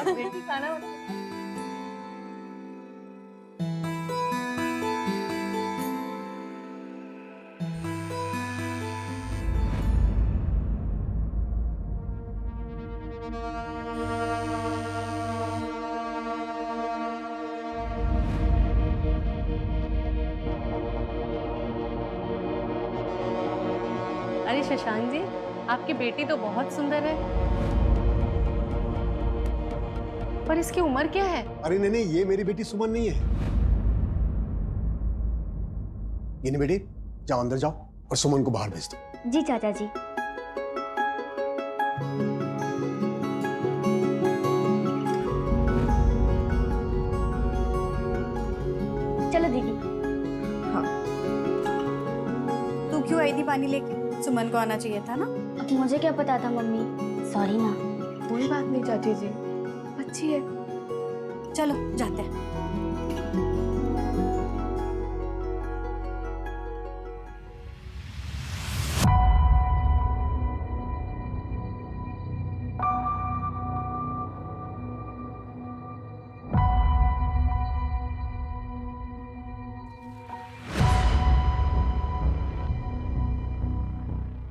बेटी खाना अरे शशांक जी, आपकी बेटी तो बहुत सुंदर है, पर इसकी उम्र क्या है? अरे नहीं नहीं, ये मेरी बेटी सुमन नहीं है। ये नहीं बेटी, जाओ अंदर जाओ और सुमन को बाहर भेज दो। जी चाचा जी। चलो दीदी। हाँ, तू क्यों आई थी पानी लेके? सुमन को आना चाहिए था ना। अब मुझे क्या पता था मम्मी, सॉरी ना। कोई बात नहीं चाची जी, अच्छी है। चलो जाते हैं।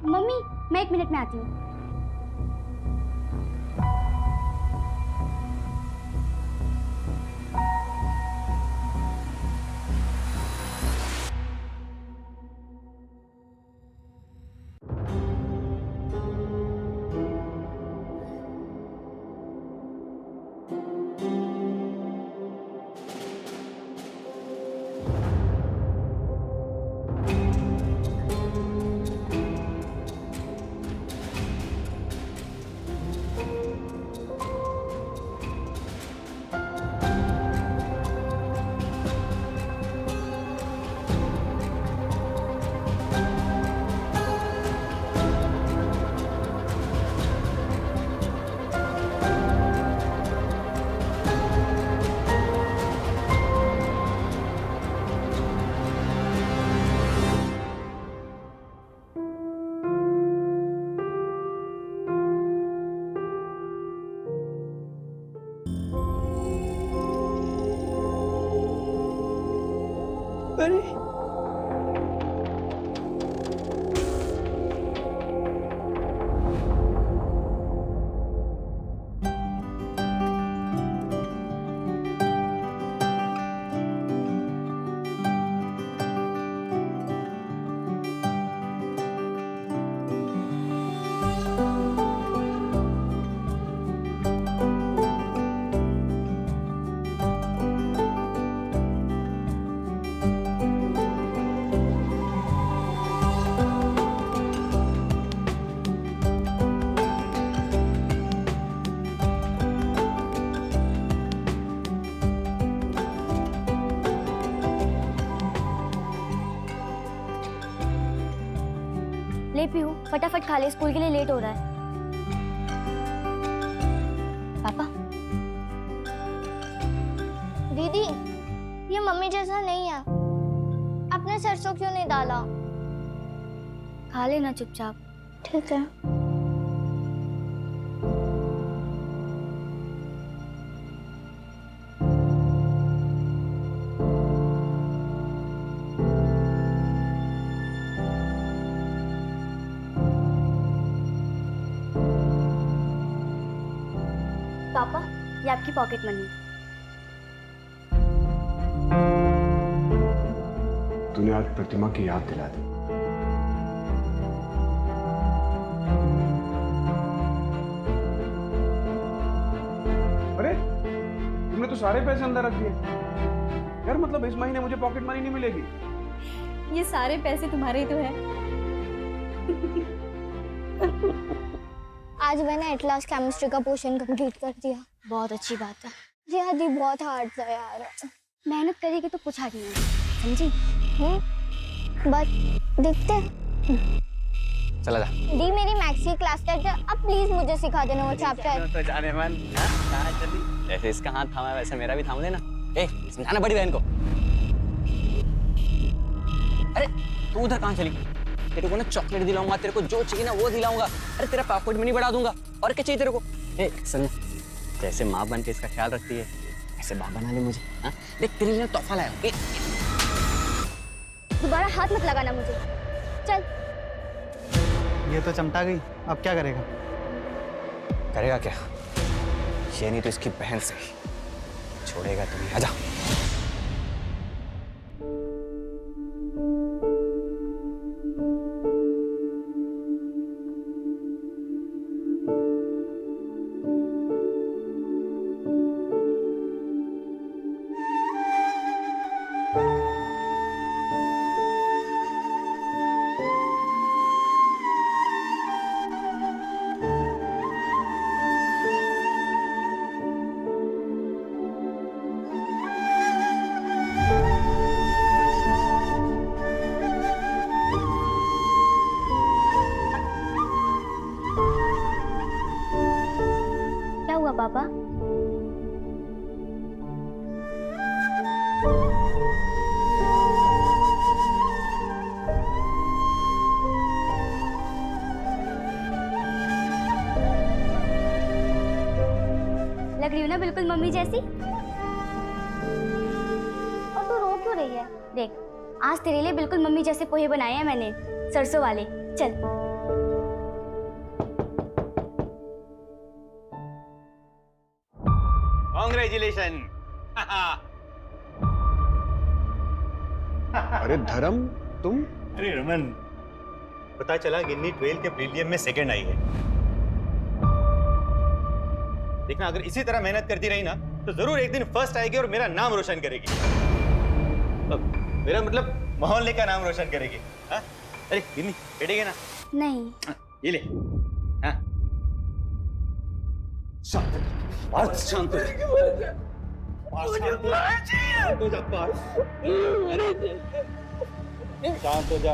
मम्मी, मैं 1 मिनट में आती हूँ। अरे ले पीहू, फटाफट खा ले, स्कूल के लिए लेट हो रहा है। पापा। दीदी, ये मम्मी जैसा नहीं है। आपने सरसों क्यों नहीं डाला? खा लेना चुपचाप। ठीक है। पापा, ये आपकी पॉकेट मनी। तूने आज प्रतिमा की याद दिला दी। अरे तुमने तो सारे पैसे अंदर रख दिए यार, मतलब इस महीने मुझे पॉकेट मनी नहीं मिलेगी। ये सारे पैसे तुम्हारे ही तो है। आज मैंने एट लास्ट केमिस्ट्री का पोर्शन कंप्लीट कर दिया। बहुत अच्छी बात है। जी हाँ दी, बहुत हार्ड था यार। मेहनत करेगी तो कुछ हार नहीं होगा, समझी? बस देखते हैं। चला जा। दी मेरी मैथ्स की क्लास टेस्ट है, अब प्लीज मुझे सिखा देना वो चैप्टर। तो जाने मन, कहाँ चली? जैसे इसका हाथ थामा वैसे मेरा भी थाम देना। ए, समझाना बड़ी बहन को। अरे तू उधर कहाँ चली? तेरे को ना चॉकलेट दिलाऊंगा, तेरे को जो चाहिए ना वो दिलाऊंगा। अरे तेरा पॉकेट मनी बढ़ा दूंगा। और क्या चाहिए तेरे को? ए संजना, जैसे माँ बन के इसका ख्याल रखती है ऐसे बाप बना ले मुझे। हाँ देख तेरे लिए तोहफा लाया हूँ। दोबारा हाथ मत लगाना मुझे। चल। ये तो चमटा गई, अब क्या करेगा? करेगा क्या? ये नहीं तो इसकी बहन से ही छोड़ेगा तुम्हें। आजा। क्या हुआ पापा? लग रही हूँ ना बिल्कुल मम्मी जैसी। और तू रो क्यों रही है? देख, आज तेरे लिए बिल्कुल मम्मी जैसे पोहे बनाए हैं मैंने, सरसों वाले। चल। कॉन्ग्रेचुलेशन। अरे धर्म, तुम? अरे रमन, पता चला गिन्नी 12 के प्रीलियम में सेकंड आई है। देखना, अगर इसी तरह मेहनत करती रही ना तो जरूर एक दिन फर्स्ट आएगी और मेरा नाम रोशन करेगी। मेरा मतलब मोहल्ले का नाम रोशन करेगी। हाँ? अरे गिन्नी बैठेगी ना? नहीं। ये ले। हाँ? शांत शांत शांत हो जा।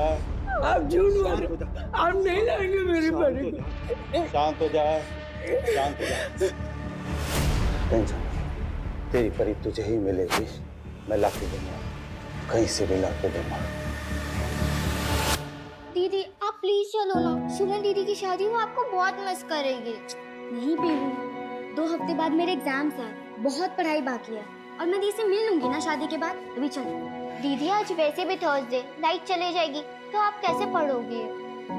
आप झूठ बोल रहे हो। आप नहीं लाएंगे मेरी बड़ी को। शांत हो जा, शांत हो जा। टेंशन नहीं, तेरी परी तुझे ही मिलेगी। मैं ला के दूंगा, कहीं से भी ला के दूंगा। दीदी आप प्लीज चलो ना, सुमन दीदी की शादी वो आपको बहुत मिस करेगी। नहीं पीहू, 2 हफ्ते बाद मेरे एग्जाम्स हैं, बहुत पढ़ाई बाकी है और मैं दी से मिल लूंगी ना शादी के बाद। अभी चल। दीदी आज वैसे भी थर्सडे, लाइट चले जाएगी तो आप कैसे पढ़ोगे?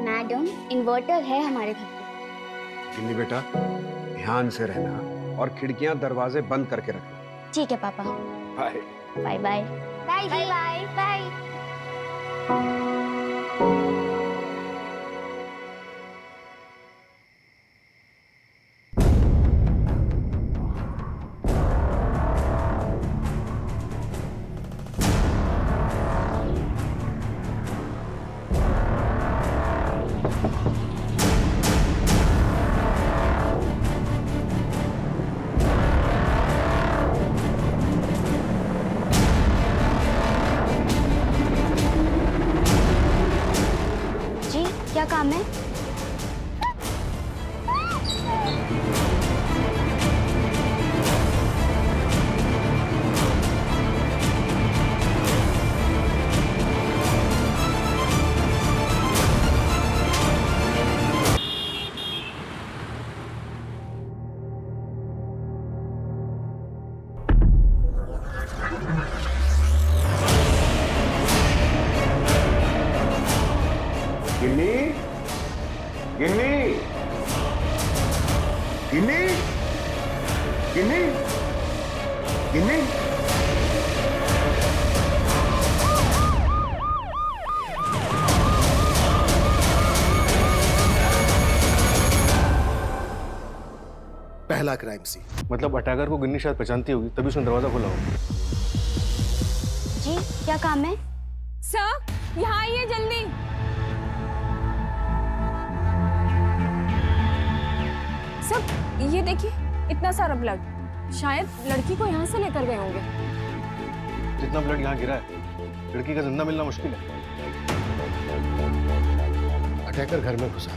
मैडम, इन्वर्टर है हमारे घर पे। गिन्नी बेटा, ध्यान से रहना और खिड़कियां दरवाजे बंद करके रखना। ठीक है पापा। Bye bye bye. Bye bye bye bye. क्या काम है? गिन्नी, गिन्नी, गिन्नी, गिन्नी, गिन्नी। पहला क्राइम सीन। मतलब अटैकर को गिन्नी शायद पहचानती होगी, तभी उसने दरवाजा खोला होगा। जी क्या काम है? सर, यहाँ आइए जल्दी। सर ये देखिए, इतना सारा ब्लड, शायद लड़की को यहाँ से लेकर गए होंगे। जितना ब्लड यहाँ गिरा है, लड़की का जिंदा मिलना मुश्किल है। अटैकर घर में घुसा,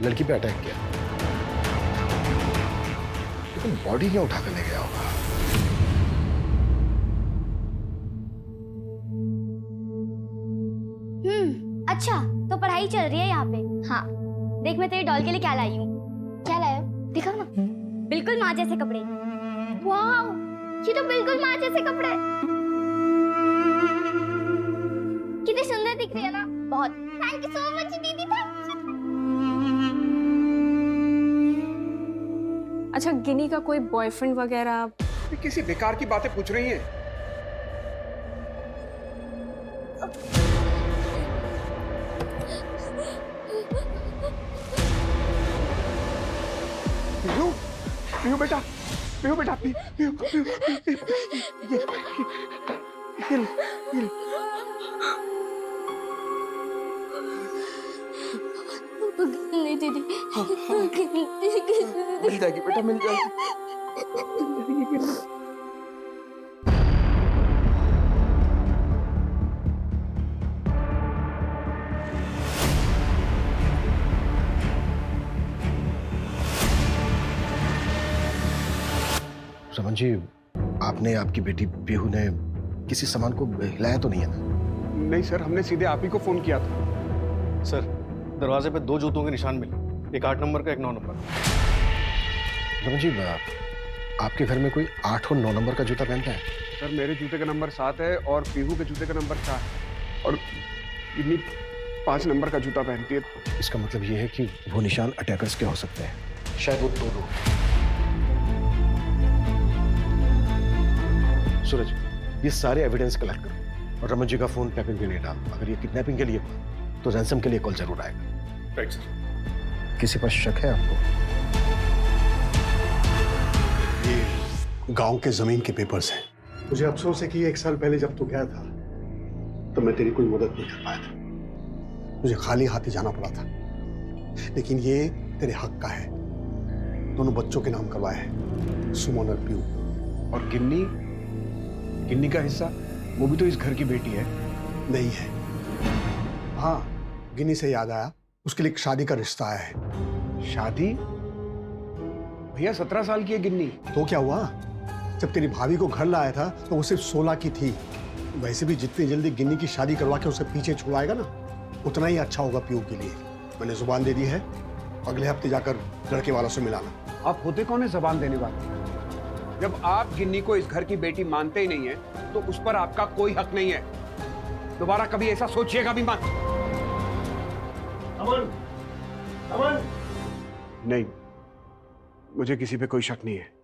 लड़की पे अटैक किया, लेकिन बॉडी क्या उठाकर ले गया होगा? अच्छा तो पढ़ाई चल रही है यहाँ पे। हाँ, देख मैं तेरे डॉल के लिए क्या लाई हूँ। क्या लाया? दिखाओ ना। बिल्कुल माँ जैसे कपड़े। वाह, ये तो बिल्कुल माँ जैसे कपड़े। कितनी सुंदर दिख रही है ना। बहुत। थैंक यू सो मच दीदी। अच्छा, गिनी का कोई बॉयफ्रेंड वगैरह? किसी बेकार की बातें पूछ रही हैं। पीहू, पीहू बेटा, पीहू बेटा, पीहू, पीहू, ये नहीं दीदी। मिल जाएगी बेटा, मिल जाएगी। रमन जी, आपने, आपकी बेटी पीहू ने किसी सामान को हिलाया तो नहीं है ना? नहीं सर, हमने सीधे आप ही को फोन किया था। सर, दरवाजे पे 2 जूतों के निशान मिले, एक 8 नंबर का, एक 9 नंबर। रमन जी, आपके घर में कोई 8 और 9 नंबर का जूता पहनता है? सर, मेरे जूते का नंबर 7 है और पीहू के जूते का नंबर 4 है और गिन्नी 5 नंबर का जूता पहनती है। इसका मतलब ये है कि वो निशान अटैकर्स के हो सकते हैं। शायद वो तोड़ो। सूरज, ये सारे एविडेंस कलेक्ट करो और रमन जी का फोन टैपिंग के लिए डाल। अगर ये किडनैपिंग के लिए हुआ तो रैंसम के लिए कॉल जरूर आएगा। Right sir. किसी पर शक है आपको? ये गांव के जमीन के पेपर्स हैं। मुझे अफसोस है कि 1 साल पहले जब तू गया था तो मैं तेरी कोई मदद नहीं कर पाया था। मुझे खाली हाथ ही जाना पड़ा था, लेकिन ये तेरे हक का है। दोनों बच्चों के नाम करवाए हैं, सुमन और पीहू। और गिन्नी, गिन्नी का हिस्सा, वो भी तो इस घर की बेटी है। नहीं है। हाँ, गिन्नी से याद आया, उसके लिए एक शादी का रिश्ता आया है। शादी? भैया 17 साल की है गिन्नी। तो क्या हुआ? जब तेरी भाभी को घर लाया था तो वो सिर्फ 16 की थी। वैसे भी जितनी जल्दी गिन्नी की शादी करवा के उसे पीछे छुड़ाएगा ना, उतना ही अच्छा होगा पीहू के लिए। मैंने जुबान दे दी है, अगले हफ्ते जाकर लड़के वालों से मिलाना। आप होते कौन है जबान देने वाले? जब आप गिन्नी को इस घर की बेटी मानते ही नहीं है तो उस पर आपका कोई हक नहीं है। दोबारा कभी ऐसा सोचिएगा भी मत। अमन, अमन। नहीं, मुझे किसी पे कोई शक नहीं है।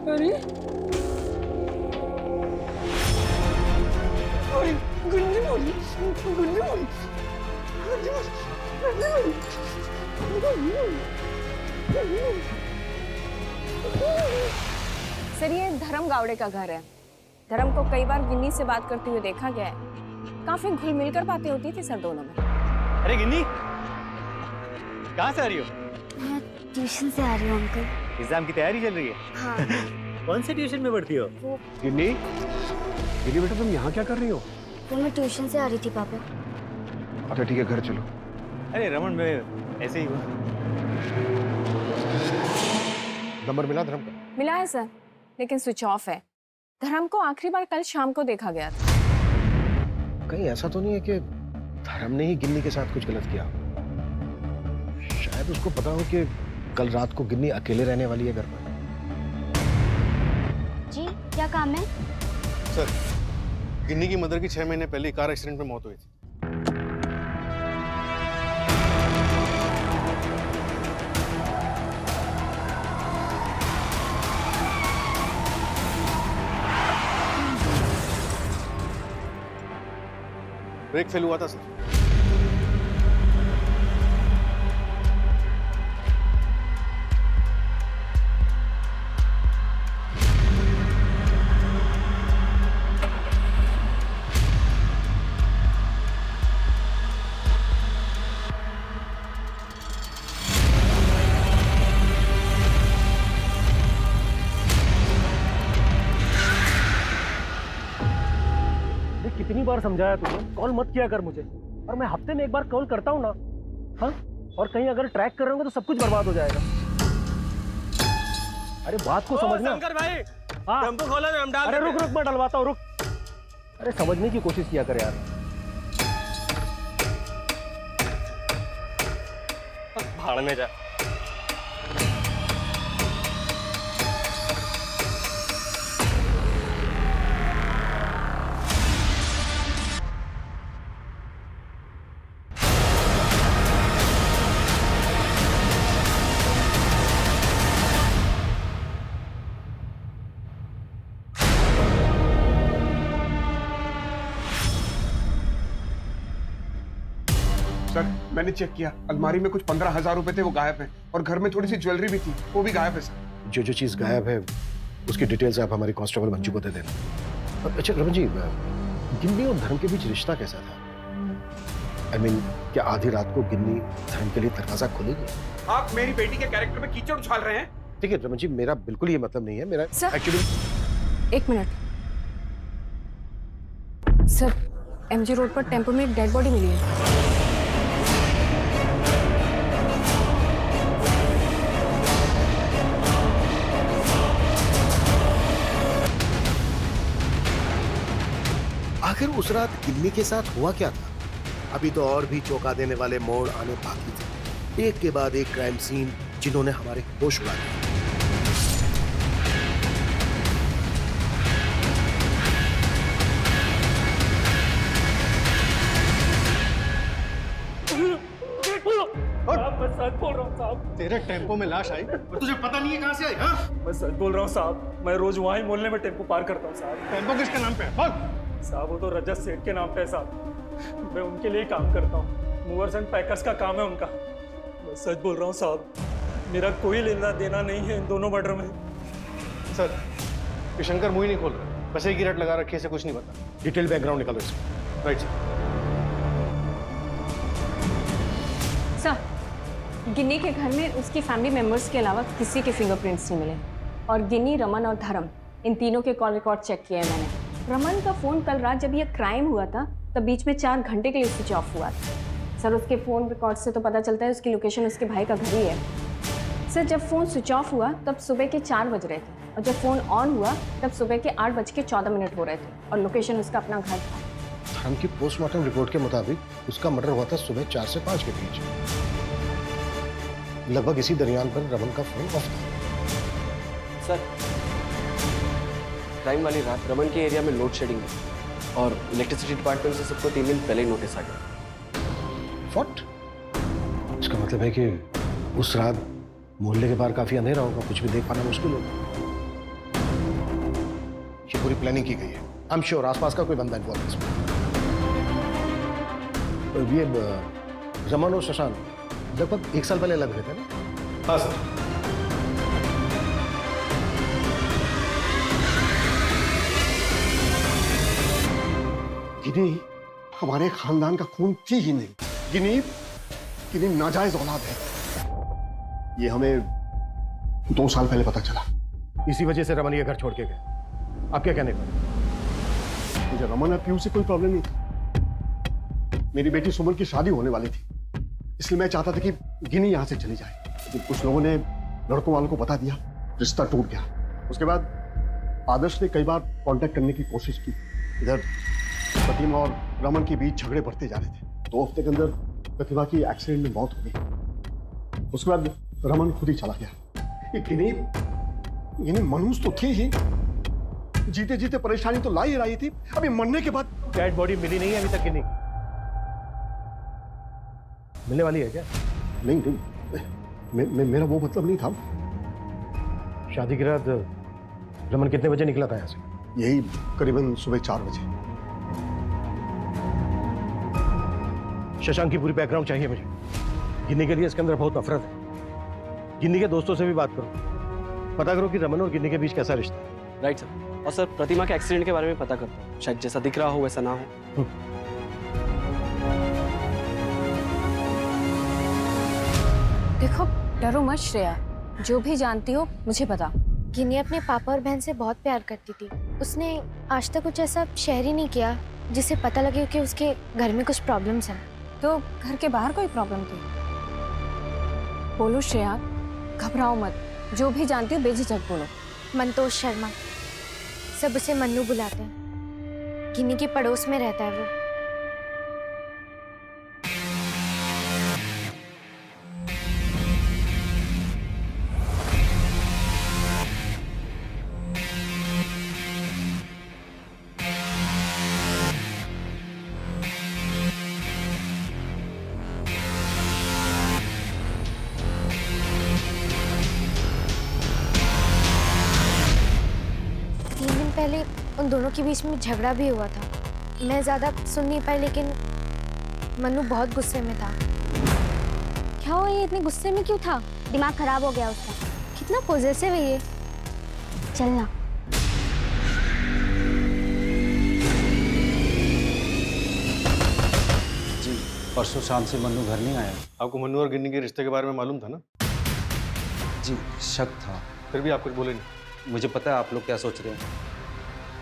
अरे अरे, गुंडी बोली, गुंडी बोली, सर, ये धर्म गावड़े का घर है। धर्म को कई बार गिन्नी से बात करते हुए देखा गया है। काफी घुल मिलकर बातें होती थी सर दोनों में। अरे गिन्नी, कहाँ से आ रही हो? मैं ट्यूशन से आ रही हूँ अंकल। एग्जाम की तैयारी चल रही है? हाँ। कौन से ट्यूशन में पढ़ती हो? गिन्नी, गिन्नी बेटा, तुम यहाँ क्या कर रही हो? वो मैं ट्यूशन से आ रही थी पापा। अच्छा ठीक है, घर चलो। अरे रमन, मैं ऐसे ही हूँ। नंबर मिला धर्म का? मिला है सर, लेकिन स्विच ऑफ है। धर्म को आखिरी बार कल शाम को देखा गया था। कहीं ऐसा तो नहीं है कि धर्म ने ही गिन्नी के साथ कुछ गलत किया? शायद उसको पता हो कि कल रात को गिन्नी अकेले रहने वाली है घर पर। जी, क्या काम है? सर, गिन्नी की मदर की 6 महीने पहले कार एक्सीडेंट में मौत हुई थी। ब्रेक फेल हुआ था सर। कितनी बार समझाया तुझे कॉल मत किया कर मुझे, और मैं हफ्ते में एक बार कॉल करता हूँ ना। हाँ, और कहीं अगर ट्रैक कर रहे होंगे तो सब कुछ बर्बाद हो जाएगा। अरे बात को समझना। शंकर भाई, हाँ, टेम्पो खोलो ना, हम डाल अरे देते रुक रुक, मैं डलवाता हूँ, रुक। अरे समझने की कोशिश किया कर यार। भाड़ में जा। सर, मैंने चेक किया, अलमारी में कुछ 15,000 रुपए थे, वो गायब हैं, और घर में थोड़ी सी ज्वेलरी भी थी, वो भी गायब है सर। जो जो चीज़ गायब है उसकी डिटेल्स आप हमारी कांस्टेबल मंजू को दे देना। अच्छा रमन जी, गिन्नी और धर्म के बीच रिश्ता कैसा था? I mean, क्या आधी रात को गिन्नी धर्म के लिए दरवाजा खोलेगी? आप मेरी बेटी के कैरेक्टर में कीचड़ उछाल रहे हैं। ठीक है रमन जी, मेरा बिल्कुल ये मतलब नहीं है। मेरा सर। एक्चुअली एक मिनट सर, एमजी रोड पर टेम्पो में एक डेड बॉडी मिली है। आखिर उस रात गिन्नी के साथ हुआ क्या था? अभी तो और भी चौंका देने वाले मोड़ आने बाकी थे, एक के बाद एक क्राइम सीन जिन्होंने हमारे होश उड़ा दिए। मैं सच बोल रहा हूँ साहब। तेरे टेम्पो में लाश आई और तुझे पता नहीं है कहाँ से आई? हाँ? मैं सच बोल रहा हूँ साहब, मैं रोज वहाँ ही मोहल्ले में टेम्पो पार करता हूँ साहब। टेम्पो किसके नाम पे है? बोल। साहब वो तो रजत सेठ के नाम पे है साहब, मैं उनके लिए काम करता हूँ, मूवर्स एंड पैकर्स का काम है उनका। मैं सच बोल रहा हूँ साहब, मेरा कोई लेना देना नहीं है इन दोनों मर्डर में। सर, ये शंकर मुंह ही नहीं खोल रहा, बस एक ही रट लगा रखी है, इसे कुछ नहीं पता। डिटेल बैकग्राउंड निकालो इसको। राइट सर, गिन्नी के घर में उसकी फैमिली मेंबर्स के अलावा किसी के फिंगरप्रिंट्स नहीं मिले, और गिन्नी, रमन और धर्म, इन तीनों के कॉल रिकॉर्ड चेक किए हैं मैंने। रमन का फ़ोन कल रात जब यह क्राइम हुआ था तब बीच में 4 घंटे के लिए स्विच ऑफ हुआ था। सर, उसके फ़ोन रिकॉर्ड से तो पता चलता है उसकी लोकेशन उसके भाई का घर ही है। सर, जब फ़ोन स्विच ऑफ हुआ तब सुबह के 4 बज रहे थे, और जब फ़ोन ऑन हुआ तब सुबह के 8:14 हो रहे थे, और लोकेशन उसका अपना घर था। धर्म की पोस्टमार्टम रिपोर्ट के मुताबिक उसका मर्डर हुआ था सुबह 4 से 5 के बीच। लगभग इसी दरमियान पर रमन का फोन ऑफ था। सर, क्राइम वाली रात रमन के एरिया में लोड शेडिंग है, और इलेक्ट्रिसिटी डिपार्टमेंट से सबको 3 दिन पहले ही नोटिस आ गया। व्हाट? इसका मतलब है कि उस रात मोहल्ले के बाहर काफी अंधेरा होगा, कुछ भी देख पाना मुश्किल होगा। ये पूरी प्लानिंग की गई है। आई एम श्योर आसपास का कोई बंदा इन्वॉल्व है इसमें। ये रमन और शशांक लगभग 1 साल पहले लग रहे थे ना? हाँ सर। गिनी हमारे खानदान का खून थी ही नहीं। गिनी नाजायज औलाद है, ये हमें 2 साल पहले पता चला। इसी वजह से रमन ये घर छोड़ के गए। आप क्या कहने का? मुझे रमन और पीयू से कोई प्रॉब्लम नहीं थी। मेरी बेटी सुमन की शादी होने वाली थी, इसलिए मैं चाहता था कि गिनी यहां से चली जाए, लेकिन कुछ लोगों ने लड़कों वालों को बता दिया, रिश्ता टूट गया। उसके बाद आदर्श ने कई बार कांटेक्ट करने की कोशिश की। इधर प्रतिमा और रमन के बीच झगड़े बढ़ते जा रहे थे। 2 हफ्ते के अंदर प्रतिभा की एक्सीडेंट में मौत हो गई। उसके बाद रमन खुद ही चला गया। ये गिनी मनहूस तो थी ही, जीते जीते परेशानी तो ला ही रही थी, अभी मरने के बाद डेड बॉडी मिली नहीं है अभी तक गिनी। मिलने वाली है क्या? नहीं, मेरा वो मतलब नहीं था। शादी की रात रमन कितने बजे निकला था यहाँ से? यही करीबन सुबह 4 बजे। शशांक की पूरी बैकग्राउंड चाहिए मुझे। गिन्नी के लिए इसके अंदर बहुत नफरत है। गिन्नी के दोस्तों से भी बात करो, पता करो कि रमन और गिन्नी के बीच कैसा रिश्ता है। Right sir. और सर, प्रतिमा के एक्सीडेंट के बारे में पता करता हूँ, शायद जैसा दिख रहा हो वैसा ना हो। देखो, डरो मत श्रेया, जो भी जानती हो मुझे बता। गिन्नी अपने पापा और बहन से बहुत प्यार करती थी। उसने आज तक कुछ ऐसा शेयर ही नहीं किया जिससे पता लगे कि उसके घर में कुछ प्रॉब्लम्स हैं। तो घर के बाहर कोई प्रॉब्लम थी? बोलो श्रेया, घबराओ मत, जो भी जानती हो बेझिझक बोलो। मंतोष शर्मा, सब उसे मन्नू बुलाते हैं। गिन्नी के पड़ोस में रहता है वो। पहले उन दोनों के बीच में झगड़ा भी हुआ था। मैं ज्यादा सुन नहीं पाई, लेकिन मन्नू बहुत गुस्से में था। क्या हुआ, ये इतने गुस्से में क्यों था? दिमाग खराब हो गया उसका। कितना पॉजिटिव है ये। चलना। जी, परसों शाम से मन्नू घर नहीं आया। आपको मन्नू और गिन्नी के रिश्ते के बारे में मालूम था ना? जी, शक था। फिर भी आप कुछ बोले नहीं। मुझे पता है आप लोग क्या सोच रहे हैं,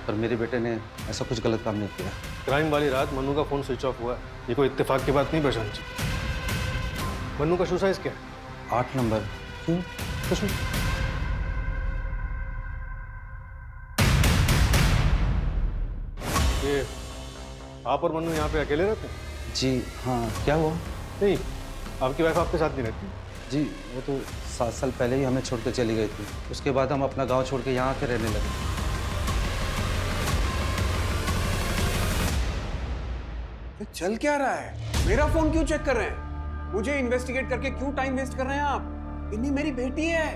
पर मेरे बेटे ने ऐसा कुछ गलत काम नहीं किया। क्राइम वाली रात मन्नू का फोन स्विच ऑफ हुआ। ये कोई इत्तेफाक की बात नहीं प्रशांत जी। मन्नू का शू साइज क्या है? 8 नंबर। क्यों? कुछ नहीं। ये आप और मन्नू यहाँ पे अकेले रहते हैं? जी हाँ, क्या हुआ? नहीं, आपकी वाइफ आपके साथ नहीं रहती? जी, वो तो 7 साल पहले ही हमें छोड़ के चली गई थी। उसके बाद हम अपना गांव छोड़ के यहाँ आके रहने लगे। चल क्या रहा है? मेरा फोन क्यों चेक कर रहे हैं? मुझे इन्वेस्टिगेट करके क्यों टाइम वेस्ट कर रहे हैं आप? इन्हीं मेरी बेटी है।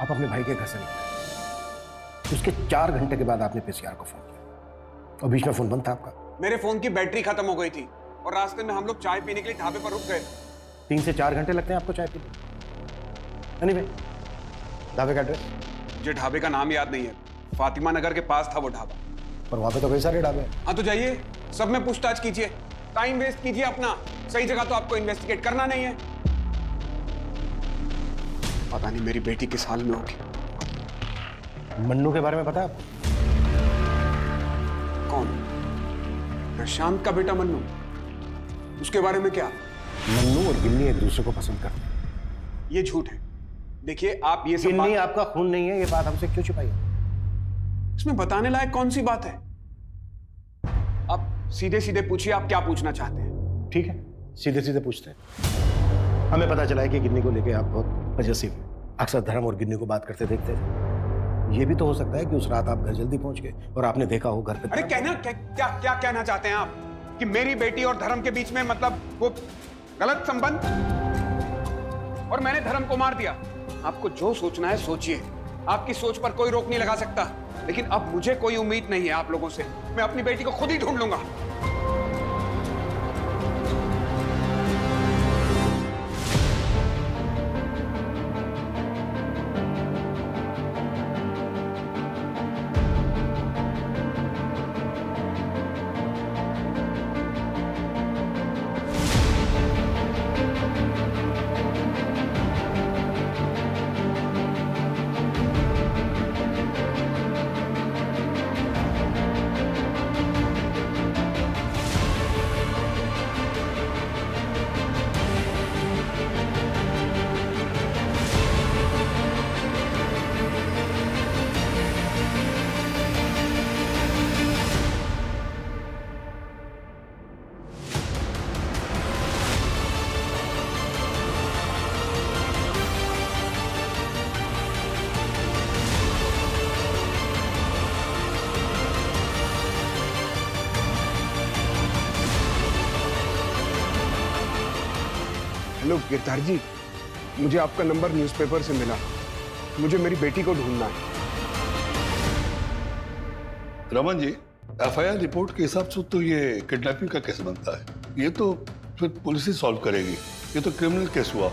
आप अपने भाई के घर से निकले, उसके 4 घंटे के बाद आपने पीसीआर को फोन किया और बीच में फोन बंद था आपका। मेरे फोन की बैटरी खत्म हो गई थी और रास्ते में हम लोग चाय पीने के लिए ढाबे पर रुक गए। 3 से 4 घंटे लगते हैं आपको चाय पीने? एनीवे, ढाबे का एड्रेस? मुझे ढाबे का नाम याद नहीं है। फातिमा नगर के पास था वो ढाबा। पर वहां पे तो कई सारे ढाबे हैं। हाँ तो जाइए, सब में पूछताछ कीजिए, टाइम वेस्ट कीजिए अपना। सही जगह तो आपको इन्वेस्टिगेट करना नहीं है। पता नहीं मेरी बेटी किस हाल में होगी। मन्नू के बारे में पता है आपको? कौन? प्रशांत का बेटा मन्नू? उसके बारे में क्या? मन्नू और गिन्नी एक दूसरे को पसंद करते हैं। ये झूठ है। देखिए आप ये सब गिन्नी आपका खून नहीं है, ये बात हमसे क्यों छिपाई? इसमें बताने लायक कौन सी बात है? आप सीधे सीधे पूछिए, आप क्या पूछना चाहते हैं? ठीक है, सीधे सीधे पूछते हैं। हमें पता चला है कि गिन्नी को लेके आप बहुत पजेसिव हैं। अक्सर धर्म और गिन्नी को बात करते देखते थे। ये भी तो हो सकता है कि उस रात आप घर जल्दी पहुंच गए और आपने देखा हो घर पे। अरे क्या कहना चाहते हैं आप? कि मेरी बेटी और धर्म के बीच में मतलब वो गलत संबंध, और मैंने धर्म को मार दिया? आपको जो सोचना है सोचिए, आपकी सोच पर कोई रोक नहीं लगा सकता। लेकिन अब मुझे कोई उम्मीद नहीं है आप लोगों से। मैं अपनी बेटी को खुद ही ढूंढ लूंगा। हेलो गिरधार जी, मुझे आपका नंबर न्यूज़पेपर से मिला। मुझे मेरी बेटी को ढूंढना है। रमन जी, एफआईआर रिपोर्ट के हिसाब से तो ये किडनैपिंग का केस बनता है। ये तो फिर पुलिस ही सॉल्व करेगी। ये तो क्रिमिनल केस हुआ।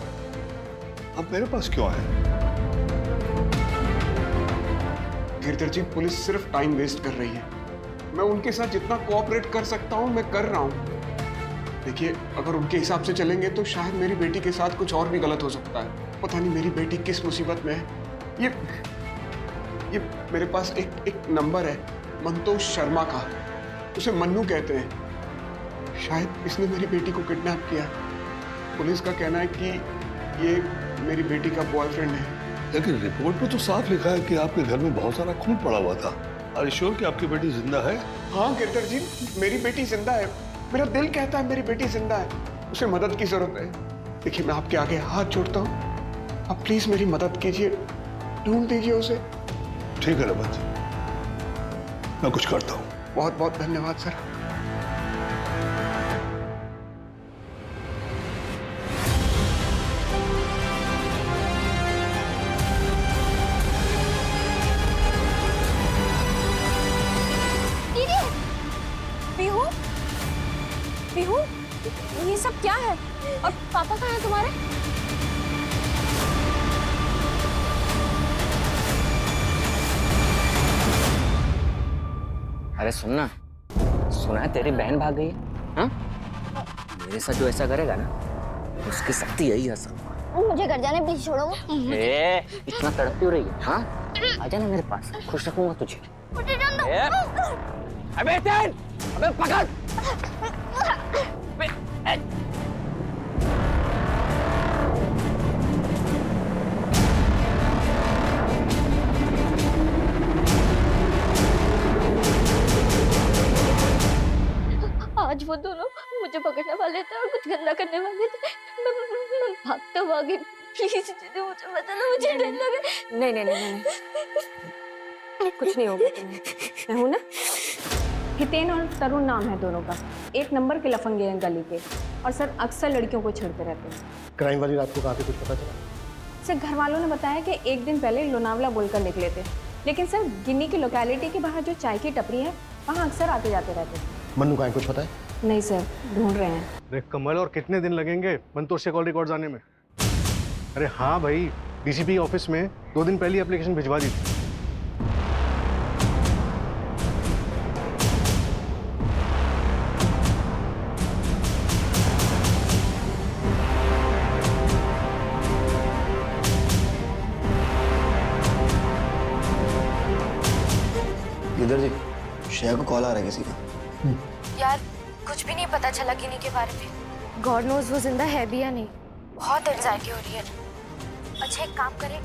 अब मेरे पास क्यों आए? गिरधर जी, पुलिस सिर्फ टाइम वेस्ट कर रही है। मैं उनके साथ जितना कोऑपरेट कर सकता हूं मैं कर रहा हूं। देखिए, अगर उनके हिसाब से चलेंगे तो शायद मेरी बेटी के साथ कुछ और भी गलत हो सकता है। पता नहीं मेरी बेटी किस मुसीबत में है। ये मेरे पास एक नंबर है मंतोष शर्मा का। उसे मन्नू कहते हैं। शायद इसने मेरी बेटी को किडनैप किया। पुलिस का कहना है कि ये मेरी बेटी का बॉयफ्रेंड है। लेकिन रिपोर्ट में तो साफ लिखा है कि आपके घर में बहुत सारा खून पड़ा हुआ था। आर यू श्योर कि आपकी बेटी जिंदा है? हाँ गिरधर जी, मेरी बेटी जिंदा है। मेरा दिल कहता है मेरी बेटी जिंदा है। उसे मदद की जरूरत है। देखिए, मैं आपके आगे हाथ जोड़ता हूँ, आप प्लीज मेरी मदद कीजिए, ढूंढ दीजिए उसे। ठीक है रमन जी, मैं कुछ करता हूँ। बहुत बहुत धन्यवाद सर। पीहू, पीहू, ये सब क्या है? और पापा कहाँ हैं तुम्हारे? अरे सुनना, सुना है तेरी बहन भाग गई है? हाँ? मेरे साथ जो ऐसा करेगा ना, उसकी शक्ति यही है सब। मुझे घर जाने प्लीज छोड़ो। इतना तड़पती हो रही है? हाँ? आजा ना मेरे पास, खुश रखूंगा तुझे। मुझे जान दो। अबे तेन, अबे पकड़। आज वो दोनों मुझे पकड़ने वाले थे और कुछ गंदा करने वाले थे। मैं भागता भागी। प्लीज मुझे बता दो, मुझे डर लग रहा है। नहीं नहीं नहीं नहीं, कुछ नहीं होगा तुम्हें। मैं हूं ना। हितेन और तरुण नाम है दोनों का। एक नंबर के लफंगे हैं गली के, और सर अक्सर लड़कियों को छेड़ते रहते हैं। क्राइम वाली रात को कहाँ पे कुछ पता चला? सर घर वालों ने बताया कि एक दिन पहले लोनावला बोलकर निकले थे, लेकिन सर गिन्नी की लोकेलिटी के बाहर जो चाय की टपरी है वहाँ अक्सर आते जाते रहते हैं। मन्नू का कुछ पता है? नहीं सर, ढूंढ रहे हैं। अरे कमल, और कितने दिन लगेंगे मंतोर से कॉल रिकॉर्ड्स आने में? अरे हाँ भाई, डीसीपी ऑफिस में 2 दिन पहले एप्लीकेशन भिजवा दी थी। इधर जी, श्रेया को कॉल आ रहा है किसी का। यार कुछ भी नहीं पता चला गिनी के बारे में। गॉड नोज वो जिंदा है भी या नहीं। बहुत एंजाइटी हो रही है। अच्छा एक काम करें,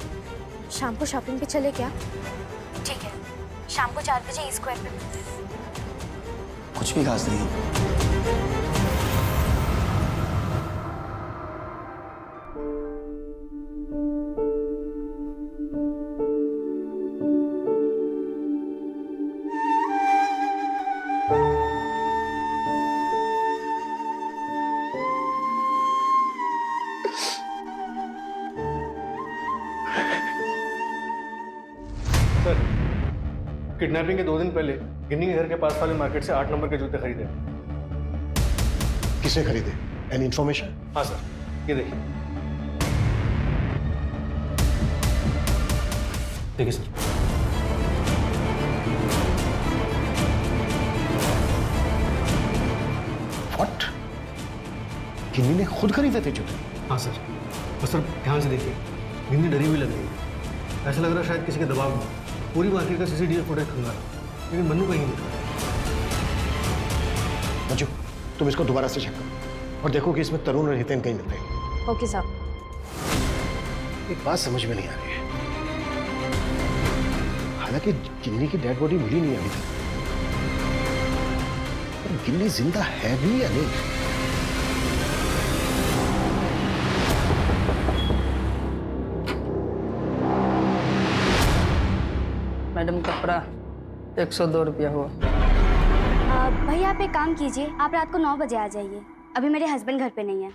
शाम को शॉपिंग पे चले क्या? ठीक है, शाम को 4 बजे E-Square पे मिलते हैं। कुछ भी खास नहीं है। सर, किडनैपिंग के 2 दिन पहले गिन्नी के घर के पास वाले मार्केट से 8 नंबर के जूते खरीदे। किसे खरीदे? Any information? हाँ सर, ये देखिए। देखिए सर। व्हाट? गिन्नी ने खुद खरीदे थे जूते? हाँ सर, और सर ध्यान से देखिए, गिन्नी डरी हुई लग रही है। ऐसा लग रहा है शायद किसी के दबाव में पूरी मार्केट का CCTV फुटेज खंगाला, लेकिन मन्नू कहीं नहीं था। मंजू, तुम इसको दोबारा से चेक करो और देखो कि इसमें तरुण और हितेन कहीं मिलते हैं। ओके साहब। एक बात समझ में नहीं आ रही है। हालांकि गिन्नी की डेड बॉडी मिली नहीं अभी तक, पर गिन्नी जिंदा है भी या नहीं? मैडम कपड़ा 102 रुपया हुआ। भाई आप एक काम कीजिए, आप रात को 9 बजे आ जाइए। अभी मेरे हस्बैंड घर पे नहीं है।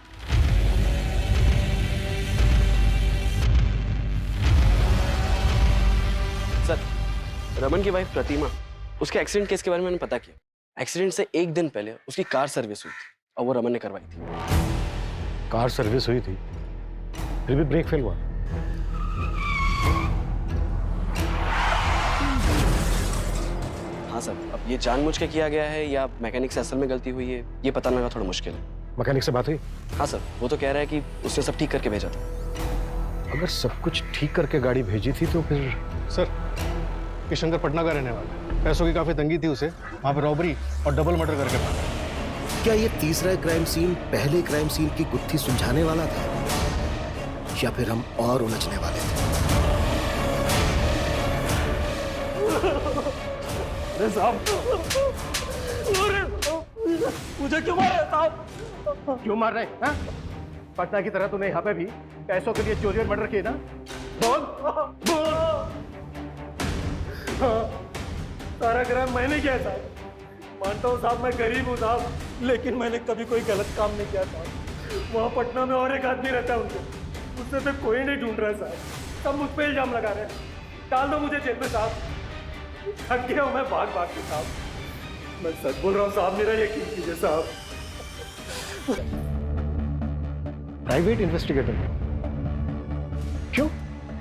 सर, रमन की वाइफ प्रतिमा, उसके एक्सीडेंट केस के बारे में मैंने पता किया। एक्सीडेंट से 1 दिन पहले उसकी कार सर्विस हुई थी और वो रमन ने करवाई थी। कार सर्विस हुई थी, फिर भी ब्रेक फेल हुआ। हाँ सर, अब ये जानबूझ के किया गया है या मैकेनिक से असल में गलती हुई है, ये पता लगा थोड़ा मुश्किल है। मैकेनिक से बात हुई? हाँ सर, वो तो कह रहा है कि उसने सब ठीक करके भेजा था। अगर सब कुछ ठीक करके गाड़ी भेजी थी तो फिर? सर, किशनकर पटना का रहने वाला है। पैसों की काफी तंगी थी उसे, वहां पे रॉबरी और डबल मर्डर करके भागा। क्या ये तीसरा क्राइम सीन पहले क्राइम सीन की गुत्थी सुलझाने वाला था, या फिर हम और उलझने वाले थे? अरे साहब, मुझे क्यों मार रहे साहब? क्यों मार रहे हैं? पटना की तरह तूने यहाँ पे भी पैसों के लिए चोरी और मर्डर किए ना? बोल बोल। हाँ, सारा क्राइम मैंने किया साहब। मानता हूँ साहब, मैं गरीब हूँ साहब, लेकिन मैंने कभी कोई गलत काम नहीं किया साहब। वहाँ पटना में और एक आदमी रहता है उनसे, उससे तो कोई नहीं ढूंढ रहा है साहब। सब मुझ पे इल्जाम लगा रहे हैं। डाल दो मुझे जेल में साहब। थक गया हूँ मैं भाग भाग के साहब। मैं सच बोल रहा हूँ साहब, मेरा यकीन कीजिए साहब। प्राइवेट इन्वेस्टिगेटर क्यों?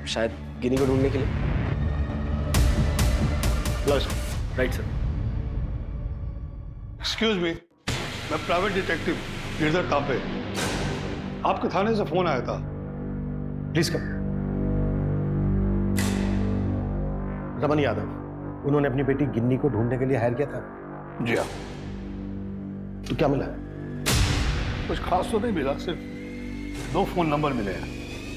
शायद गिनी को ढूंढने के लिए। Right sir. एक्सक्यूज मी, मैं प्राइवेट डिटेक्टिव गिरधर तापे। आपके थाने से फोन आया था। Please come. रमन यादव, उन्होंने अपनी बेटी गिन्नी को ढूंढने के लिए हायर किया था। जी हाँ। तो क्या मिला? कुछ खास तो नहीं मिला, सिर्फ 2 फोन नंबर मिले हैं,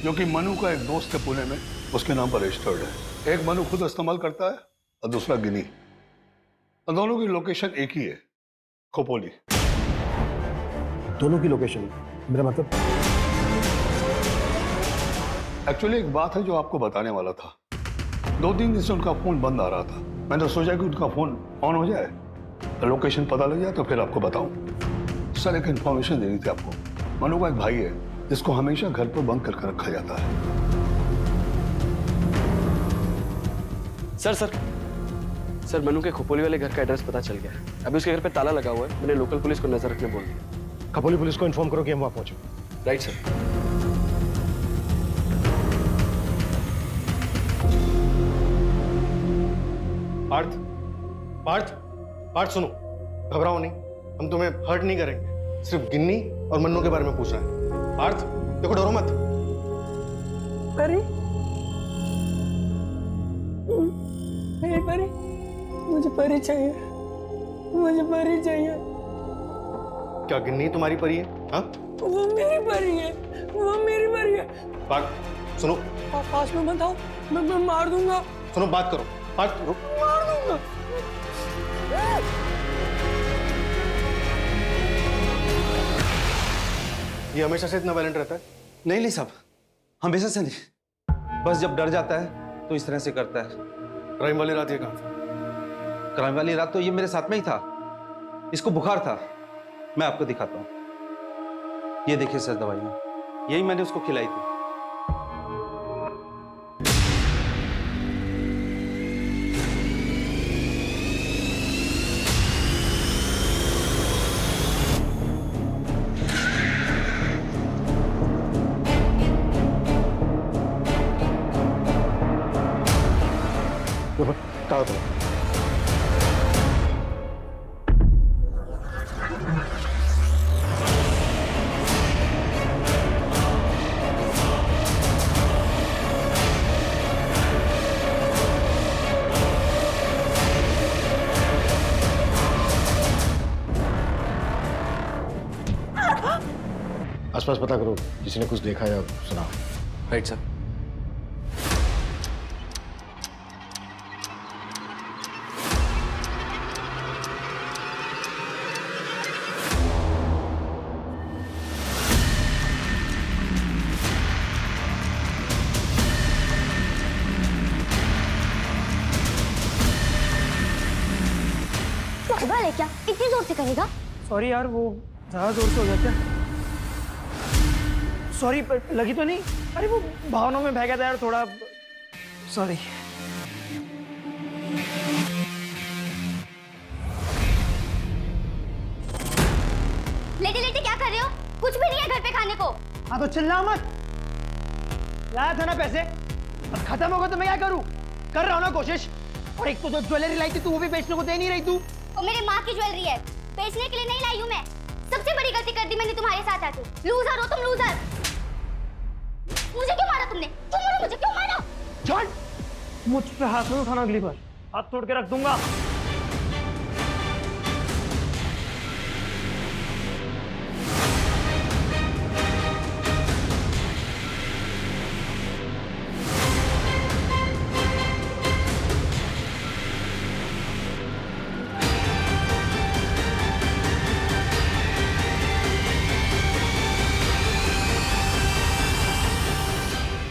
जो कि मनु का एक दोस्त है पुणे में, उसके नाम पर रजिस्टर्ड है। एक मनु खुद इस्तेमाल करता है और दूसरा गिनी। और दोनों की लोकेशन एक ही है, खोपोली। दोनों की लोकेशन? मेरा मतलब एक्चुअली एक बात है जो आपको बताने वाला था। 2-3 दिन से उनका फोन बंद आ रहा था। मैंने सोचा कि उनका फोन ऑन हो जाए, लोकेशन पता लग जाए तो फिर आपको बताऊं। सर, एक इंफॉर्मेशन देनी थी आपको। मनु का एक भाई है जिसको हमेशा घर पर बंद करके रखा जाता है। सर मनु के खोपोली वाले घर का एड्रेस पता चल गया है। अभी उसके घर पे ताला लगा हुआ है। मैंने लोकल पुलिस को नजर रखने बोल दिया। खपोली पुलिस को इन्फॉर्म करो कि हम वहां पहुंचे। Right sir. पार्थ, पार्थ, पार्थ सुनो, घबराओ नहीं, हम तुम्हें हर्ट नहीं करेंगे। सिर्फ गिन्नी और मन्नू के बारे में पूछ रहे हैं। पार्थ देखो, डरो मत। परी, मेरी परी, मुझे परी चाहिए, मुझे परी चाहिए। क्या गिन्नी तुम्हारी परी है? हाँ, वो मेरी परी है, वो मेरी परी है। पार्थ सुनो। पास में मत आओ, मैं मार दूंगा। सुनो, बात करो। पार्थ रुक। मार दूंगा। ये हमेशा से इतना वायलेंट रहता है? नहीं साहब, हमेशा से नहीं, बस जब डर जाता है तो इस तरह से करता है। क्राइम वाली रात ये कहाँ था? क्राइम वाली रात तो ये मेरे साथ में ही था। इसको बुखार था। मैं आपको दिखाता हूँ। ये देखिए सर, दवाइयाँ यही मैंने उसको खिलाई थी। कहा तो आसपास पता करो, किसी ने कुछ देखा या सुना। Right sir. पागल है क्या? इतनी जोर से करेगा? सॉरी यार, वो ज्यादा जोर से हो गया क्या? सॉरी, लगी तो नहीं? अरे वो भावनाओं में बह गया था यार थोड़ा, सॉरी। लेटे लेटे क्या कर रहे हो? कुछ भी नहीं है घर पे खाने को। हाँ तो चिल्ला मत। लाया था ना पैसे, अब खत्म हो गए तो मैं क्या करूं? कर रहा हूं ना कोशिश। और एक तो जो ज्वेलरी लाई थी तू, वो भी बेचने को दे नहीं रही तू। वो मेरी माँ की ज्वेलरी है, बेचने के लिए नहीं लाई हूँ मैं। सबसे बड़ी गलती कर दी मैंने तुम्हारे साथ आके। लूजर हो तुम, लूजर। मुझे क्यों मारा तुमने? क्यों मारा मुझे? क्यों मारा? छोड़, मुझ पे हाथ में उठाना अगली बार। हाथ तोड़ के रख दूंगा।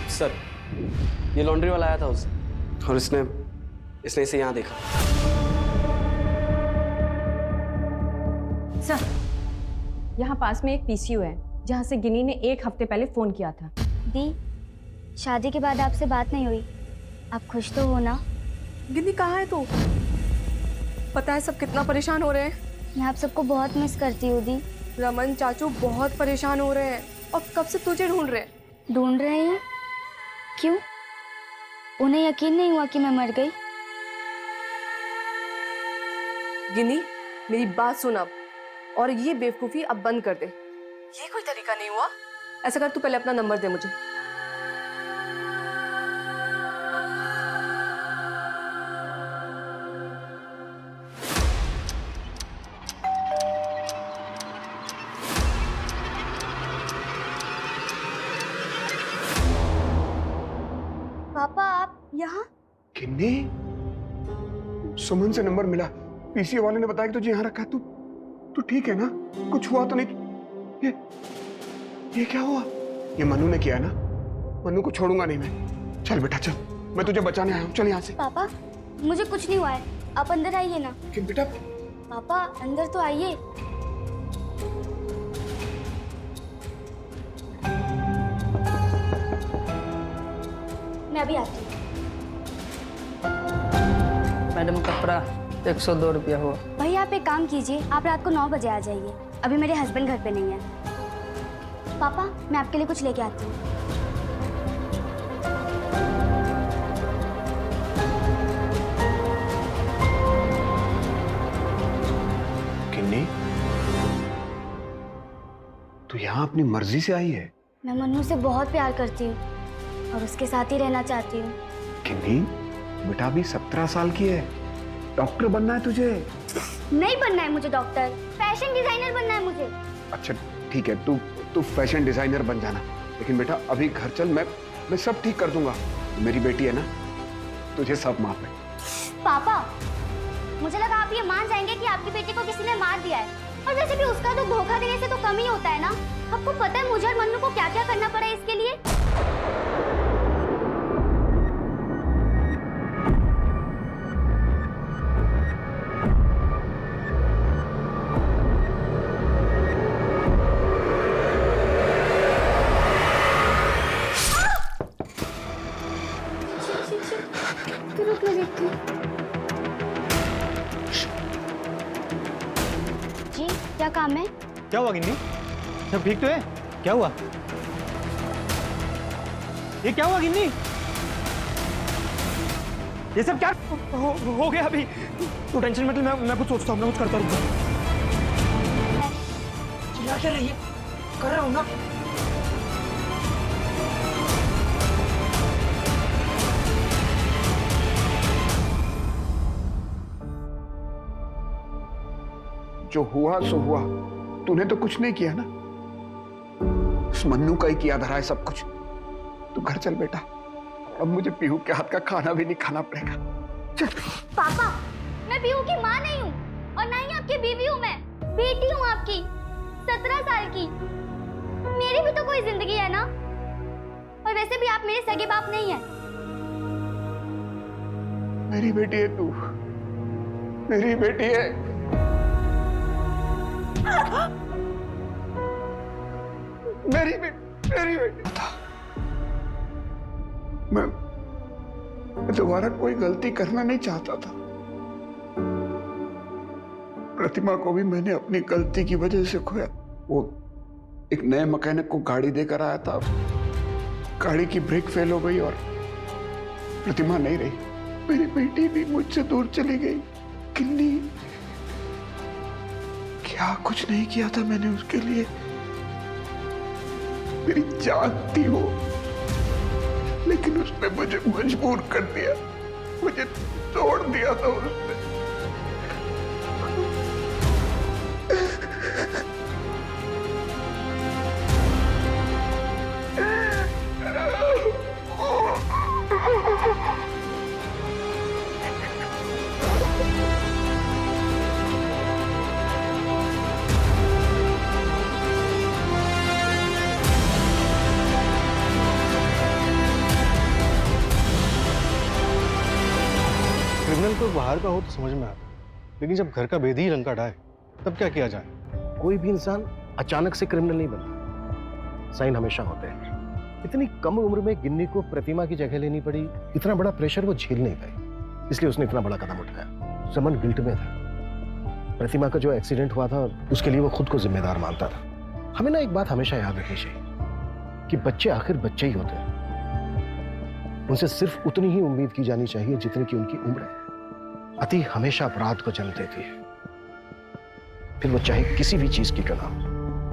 सर, ये लॉन्ड्री वाला आया था उस और इसने इसे यहाँ देखा। सर, यहाँ पास में एक पीसीयू है जहाँ से गिनी ने 1 हफ्ते पहले फोन किया था। दी, शादी के बाद आपसे बात नहीं हुई, आप खुश तो हो ना? गिनी कहाँ है तू? पता है सब कितना परेशान हो रहे हैं। मैं आप सबको बहुत मिस करती हूँ दी। रमन चाचू बहुत परेशान हो रहे हैं और कब से तुझे ढूंढ रहे हैं। ढूंढ रहे हैं? क्यों? उन्हें यकीन नहीं हुआ कि मैं मर गई? गिनी, मेरी बात सुन अब, और ये बेवकूफी अब बंद कर दे। ये कोई तरीका नहीं हुआ। ऐसा कर, तू पहले अपना नंबर दे मुझे। पापा आप यहाँ? किन्नी, सुमन से नंबर मिला। पीसीओ वाले ने बताया कि तुझे यहाँ रखा है। तू ठीक है ना? कुछ हुआ तो नहीं? ये क्या हुआ? ये मनु ने किया है ना? मनु को छोड़ूंगा नहीं मैं। चल बेटा चल, मैं तुझे बचाने आया हूँ। चल यहाँ से। पापा, मुझे कुछ नहीं हुआ है, आप अंदर आइए ना। कि बेटा? पापा अंदर तो आइए। मैं अभी आती हूँ। मैडम कपड़ा 102 रुपया हुआ। भाई आप एक काम कीजिए, आप रात को 9 बजे आ जाइए। अभी मेरे हस्बैंड घर पे नहीं है। पापा मैं आपके लिए कुछ लेके आती हूँ। किन्नी, तू यहाँ अपनी मर्जी से आई है? मैं मन्नू से बहुत प्यार करती हूँ और उसके साथ ही रहना चाहती हूँ। किन्नी, बेटा अभी 17 साल की है। डॉक्टर बनना है तुझे? नहीं बनना है मुझे डॉक्टर, फैशन डिजाइनर बनना है मुझे। अच्छा ठीक है, तू फैशन डिजाइनर बन जाना, लेकिन बेटा अभी घर चल, मैं सब ठीक कर दूंगा। मेरी बेटी है ना, तुझे सब माफ है। पापा मुझे लगा आप ये मान जाएंगे कि आपकी बेटी को किसी ने मार दिया है, और वैसे भी उसका तो धोखा देने से तो कम ही होता है ना। आपको पता है मुझे और मन्नू को क्या क्या करना पड़ा इसके लिए? जी क्या काम है? क्या हुआ गिन्नी? सब ठीक तो है? क्या हुआ? ये क्या हुआ गिन्नी? ये सब क्या हो गया अभी? तू टेंशन मत ले, मैं कुछ सोचता हूँ, मैं कुछ करता हूँ। चिल्ला क्या रही है? कर रहा हूँ ना। जो हुआ सो हुआ, तूने तो कुछ नहीं किया ना। उस मन्नू का ही किया धरा है सब कुछ। तू घर चल बेटा, अब मुझे पीहू के हाथ का खाना भी नहीं खाना पड़ेगा। चल। पापा मैं पीहू की माँ नहीं हूँ और ना ही आपकी बीवी हूँ, मैं बेटी हूँ आपकी, 17 साल की। मेरी भी तो कोई जिंदगी है ना, और वैसे भी आप मेरे सगे बाप नहीं है। मेरी बेटी है तू, मेरी बेटी है। मेरी बेटी था। मैं दोबारा कोई गलती करना नहीं चाहता था। प्रतिमा को भी मैंने अपनी गलती की वजह से खोया। वो एक नए मैकेनिक को गाड़ी देकर आया था, गाड़ी की ब्रेक फेल हो गई और प्रतिमा नहीं रही। मेरी बेटी भी मुझसे दूर चली गई। किन्नी, क्या कुछ नहीं किया था मैंने उसके लिए। मेरी जान थी वो, लेकिन उसने मुझे मजबूर कर दिया। मुझे तोड़ दिया था उसने। क्रिमिनल को बाहर का हो तो समझ में आता, लेकिन जब घर का भेदी ही लंका ढाए तब क्या किया जाए? कोई भी इंसान अचानक से क्रिमिनल नहीं बनता, साइन हमेशा होते हैं। इतनी कम उम्र में गिन्नी को प्रतिमा की जगह लेनी पड़ी, इतना बड़ा प्रेशर वो झेल नहीं पाई, इसलिए उसने इतना बड़ा कदम उठाया। समन गिल्ट में था। प्रतिमा का जो एक्सीडेंट हुआ था उसके लिए वो खुद को जिम्मेदार मानता था। हमें ना एक बात हमेशा याद रखनी चाहिए कि बच्चे आखिर बच्चे ही होते हैं, उनसे सिर्फ उतनी ही उम्मीद की जानी चाहिए जितनी की उनकी उम्र है। अति हमेशा अपराध को जन्म देती है, फिर वो चाहे किसी भी चीज की क्यों ना हो।